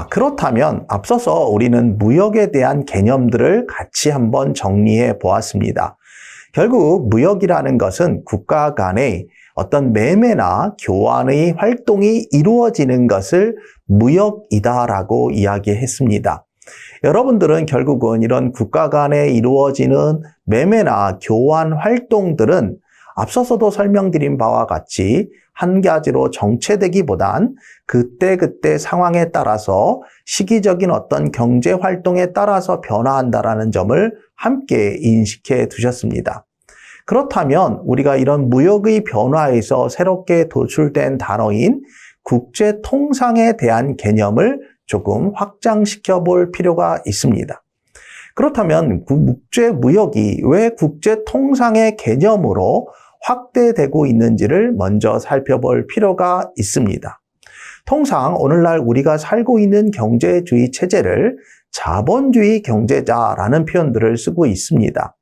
그렇다면 앞서서 우리는 무역에 대한 개념들을 같이 한번 정리해 보았습니다. 결국 무역이라는 것은 국가 간의 어떤 매매나 교환의 활동이 이루어지는 것을 무역이다라고 이야기했습니다. 여러분들은 결국은 이런 국가 간에 이루어지는 매매나 교환 활동들은 앞서서도 설명드린 바와 같이 한 가지로 정체되기보단 그때그때 상황에 따라서 시기적인 어떤 경제 활동에 따라서 변화한다라는 점을 함께 인식해 두셨습니다. 그렇다면 우리가 이런 무역의 변화에서 새롭게 도출된 단어인 국제 통상에 대한 개념을 조금 확장시켜 볼 필요가 있습니다. 그렇다면 국제 무역이 왜 국제 통상의 개념으로 확대되고 있는지를 먼저 살펴볼 필요가 있습니다. 통상 오늘날 우리가 살고 있는 경제주의 체제를 자본주의 경제자라는 표현들을 쓰고 있습니다.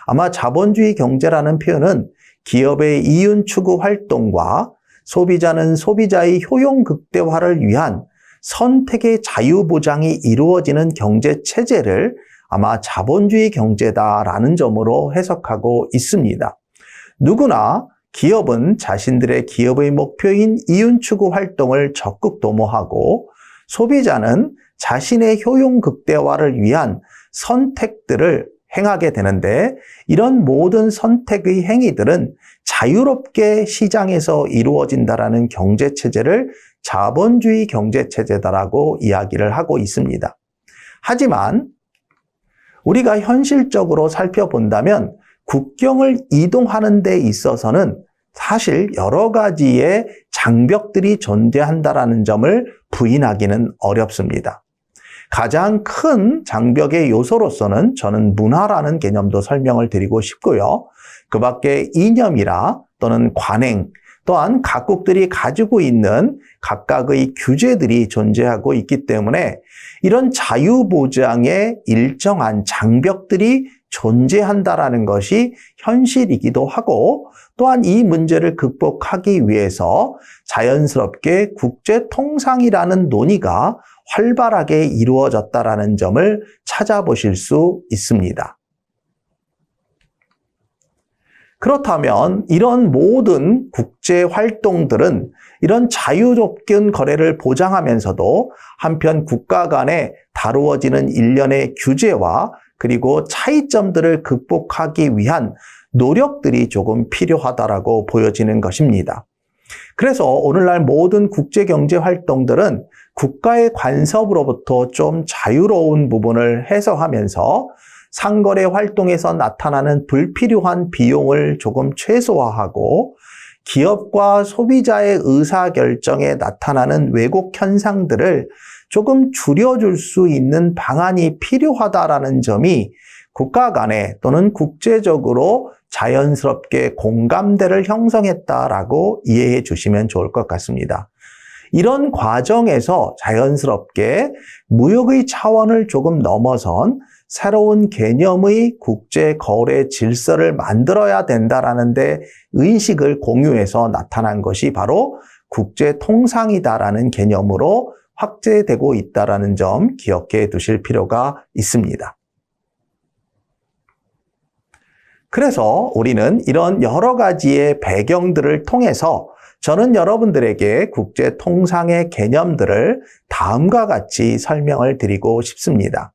아마 자본주의 경제라는 표현은 기업의 이윤 추구 활동과 소비자는 소비자의 효용 극대화를 위한 선택의 자유 보장이 이루어지는 경제 체제를 아마 자본주의 경제다라는 점으로 해석하고 있습니다. 누구나 기업은 자신들의 기업의 목표인 이윤 추구 활동을 적극 도모하고 소비자는 자신의 효용 극대화를 위한 선택들을 행하게 되는데 이런 모든 선택의 행위들은 자유롭게 시장에서 이루어진다라는 경제체제를 자본주의 경제체제다라고 이야기를 하고 있습니다. 하지만 우리가 현실적으로 살펴본다면 국경을 이동하는 데 있어서는 사실 여러 가지의 장벽들이 존재한다라는 점을 부인하기는 어렵습니다. 가장 큰 장벽의 요소로서는 저는 문화라는 개념도 설명을 드리고 싶고요. 그 밖에 이념이라 또는 관행, 또한 각국들이 가지고 있는 각각의 규제들이 존재하고 있기 때문에 이런 자유보장의 일정한 장벽들이 존재한다라는 것이 현실이기도 하고 또한 이 문제를 극복하기 위해서 자연스럽게 국제통상이라는 논의가 활발하게 이루어졌다라는 점을 찾아보실 수 있습니다. 그렇다면 이런 모든 국제 활동들은 이런 자유롭게 거래를 보장하면서도 한편 국가 간에 다루어지는 일련의 규제와 그리고 차이점들을 극복하기 위한 노력들이 조금 필요하다라고 보여지는 것입니다. 그래서 오늘날 모든 국제경제 활동들은 국가의 간섭으로부터 좀 자유로운 부분을 해소하면서 상거래 활동에서 나타나는 불필요한 비용을 조금 최소화하고 기업과 소비자의 의사결정에 나타나는 왜곡 현상들을 조금 줄여줄 수 있는 방안이 필요하다라는 점이 국가 간에 또는 국제적으로 자연스럽게 공감대를 형성했다라고 이해해 주시면 좋을 것 같습니다. 이런 과정에서 자연스럽게 무역의 차원을 조금 넘어선 새로운 개념의 국제 거래 질서를 만들어야 된다라는 데 의식을 공유해서 나타난 것이 바로 국제 통상이다라는 개념으로 확대되고 있다라는 점 기억해 두실 필요가 있습니다. 그래서 우리는 이런 여러 가지의 배경들을 통해서 저는 여러분들에게 국제 통상의 개념들을 다음과 같이 설명을 드리고 싶습니다.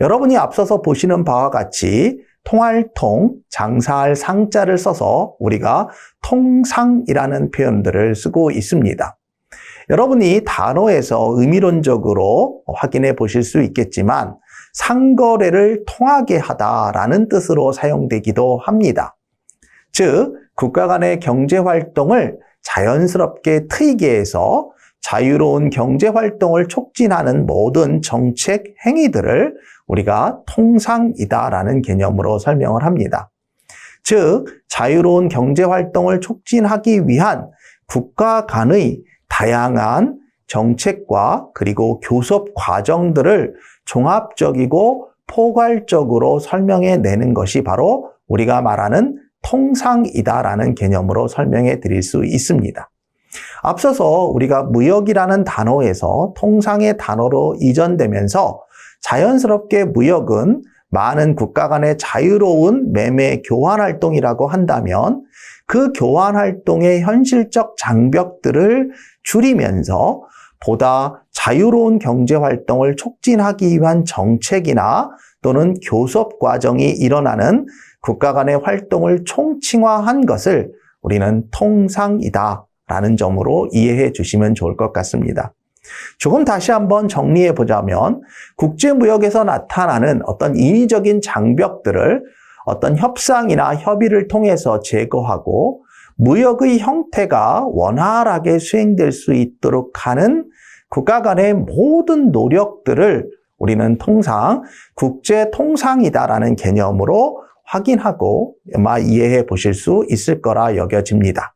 여러분이 앞서서 보시는 바와 같이 통할 통, 장사할 상자를 써서 우리가 통상이라는 표현들을 쓰고 있습니다. 여러분이 단어에서 의미론적으로 확인해 보실 수 있겠지만 상거래를 통하게 하다라는 뜻으로 사용되기도 합니다. 즉, 국가 간의 경제활동을 자연스럽게 트이게 해서 자유로운 경제활동을 촉진하는 모든 정책 행위들을 우리가 통상이다라는 개념으로 설명을 합니다. 즉, 자유로운 경제활동을 촉진하기 위한 국가 간의 다양한 정책과 그리고 교섭 과정들을 종합적이고 포괄적으로 설명해 내는 것이 바로 우리가 말하는 통상이다라는 개념으로 설명해 드릴 수 있습니다. 앞서서 우리가 무역이라는 단어에서 통상의 단어로 이전되면서 자연스럽게 무역은 많은 국가 간의 자유로운 매매 교환 활동이라고 한다면 그 교환 활동의 현실적 장벽들을 줄이면서 보다 자유로운 경제 활동을 促진하기 위한 정책이나 또는 교섭 과정이 일어나는 국가 간의 활동을 총칭화한 것을 우리는 통상이다라는 점으로 이해해 주시면 좋을 것 같습니다. 조금 다시 한번 정리해 보자면 국제무역에서 나타나는 어떤 인위적인 장벽들을 어떤 협상이나 협의를 통해서 제거하고 무역의 형태가 원활하게 수행될 수 있도록 하는 국가 간의 모든 노력들을 우리는 통상 국제통상이다라는 개념으로 확인하고 아마 이해해 보실 수 있을 거라 여겨집니다.